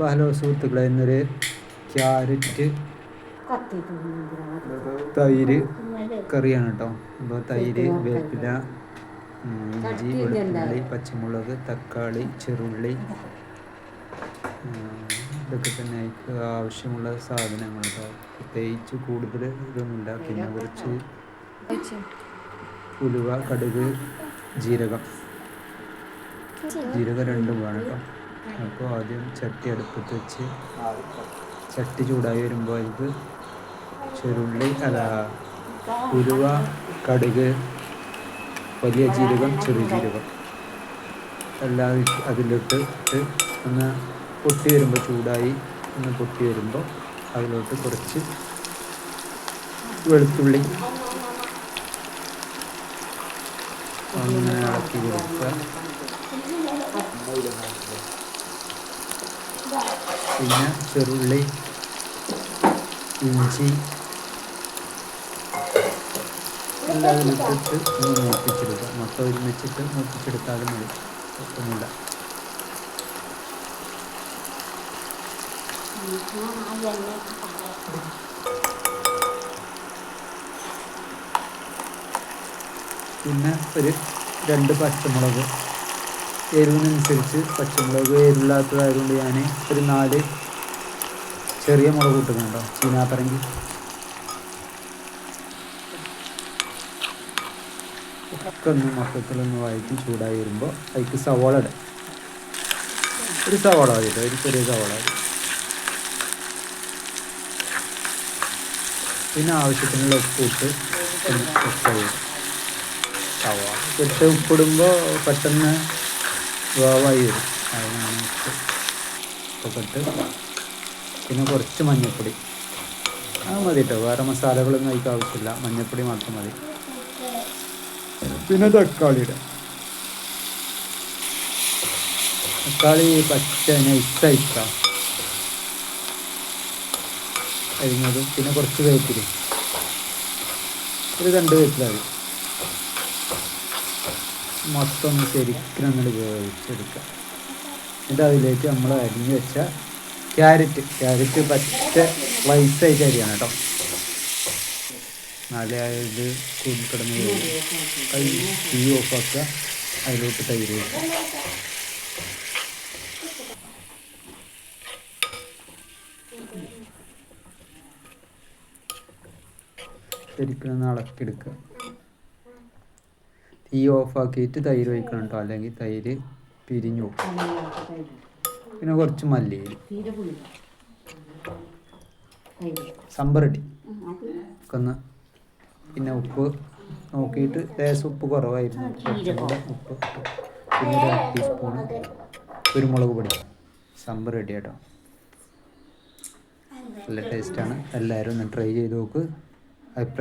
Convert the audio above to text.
അപ്പോൾ ഹലോ സുഹൃത്തുക്കളെ, ഇന്നൊരു ക്യാരറ്റ് തൈര് കറിയാണ് കേട്ടോ. അപ്പോൾ തൈര്, വേപ്പില, ഇഞ്ചി, വെളുത്തുള്ളി, പച്ചമുളക്, തക്കാളി, ചെറുള്ളി, ഇതൊക്കെ തന്നെ അതിക്ക് ആവശ്യമുള്ള സാധനങ്ങൾ കേട്ടോ. പ്രത്യേകിച്ച് കൂടുതൽ ഇതൊന്നുമില്ല. പിന്നെ കുറച്ച് ഉലുവ, കടുക്, ജീരകം രണ്ടും വേണം കേട്ടോ. അപ്പോൾ ആദ്യം ചട്ടി അടുപ്പത്ത് വെച്ച് ചട്ടി ചൂടായി വരുമ്പോൾ അതിലേക്ക് ഉലുവ, കടുക്, വലിയ ജീരകം, ചെറിയ ജീരകം എല്ലാം അതിലിട്ട് ഒന്ന് പൊട്ടി വരുമ്പോൾ, ചൂടായി ഒന്ന് പൊട്ടി വരുമ്പോൾ അതിലോട്ട് കുറച്ച് വെളുത്തുള്ളി അങ്ങനെ ഇളക്കി കൊടുക്കുക. പിന്നെ ചെറുള്ളി, ഇഞ്ചി എല്ലാം അതിലിട്ടിട്ട് ഒന്ന് മൂപ്പിച്ചെടുക്കുക. മൊത്തം ഒരുമിച്ചിട്ട് മൂപ്പിച്ചെടുത്താലും മതി, ഒന്നുമില്ല. പിന്നെ ഒരു 2 പച്ചമുളക്, എരിവിനനുസരിച്ച് പച്ചമുളക് എരിവില്ലാത്തതായതുകൊണ്ട് ഞാൻ ഒരു 4 ചെറിയ മുളക് ഇട്ടുന്നുണ്ടോ, ചീനാപ്പറങ്കി. ഒക്കെ ഒന്ന് മൊത്തത്തിലൊന്ന് വഴറ്റി ചൂടായി വരുമ്പോൾ അതിക്ക് സവാള ഇടാം. ഒരു സവാള മതി കേട്ടോ, ഒരു ചെറിയ സവാള മതി. പിന്നെ ആവശ്യത്തിനുള്ള ഉപ്പിട്ട് സവാള ഇട്ട് ഉപ്പിടുമ്പോൾ പെട്ടെന്ന് വേവായി വരും. അതിനാണ് ഉപ്പൊക്കെ ഇട്ട്. പിന്നെ കുറച്ച് മഞ്ഞൾപ്പൊടി, അത് മതി കേട്ടോ. വേറെ മസാലകളൊന്നും അതിക്ക് ആവശ്യമില്ല, മഞ്ഞൾപ്പൊടി മാത്രം മതി. പിന്നെ തക്കാളി ഇടാം. തക്കാളി പച്ച നൈസായിട്ടാണ് അരിഞ്ഞതും. പിന്നെ കുറച്ച് വേപ്പില, ഒരു 2 വേപ്പില മതി. മൊത്തം ഒന്ന് ശരിക്കും അങ്ങോട്ട് വേവിച്ചെടുക്കുക. എന്നിട്ട് അതിലേക്ക് നമ്മൾ അരിഞ്ഞ് വെച്ച ക്യാരറ്റ് പച്ച വൈസായിട്ട് അരിയാണ് കേട്ടോ. നാലായത് കിടന്ന് തീ ഓഫാക്കുക. അതിലോട്ട് തൈര് വയ്ക്കുക. ശരിക്കും ഒന്ന് ഇളക്കിയെടുക്കുക. തീ ഓഫാക്കിയിട്ട് തൈര് ഒഴിക്കണം കേട്ടോ, അല്ലെങ്കിൽ തൈര് പിരിഞ്ഞു പോകും. പിന്നെ കുറച്ച് മല്ലിയില, സംബറടി ഒക്കെ ഒന്ന്. പിന്നെ ഉപ്പ് നോക്കിയിട്ട് ലേശം ഉപ്പ് കുറവായിരുന്നു, കുറച്ചും കൂടെ ഉപ്പ് ഇട്ടു. പിന്നെ ഒരു 1 ടീസ്പൂണ് കുരുമുളക് പൊടി. സംബർ റെഡി കേട്ടോ. നല്ല ടേസ്റ്റാണ്. എല്ലാവരും ഒന്ന് ട്രൈ ചെയ്ത് നോക്ക്. അഭിപ്രായം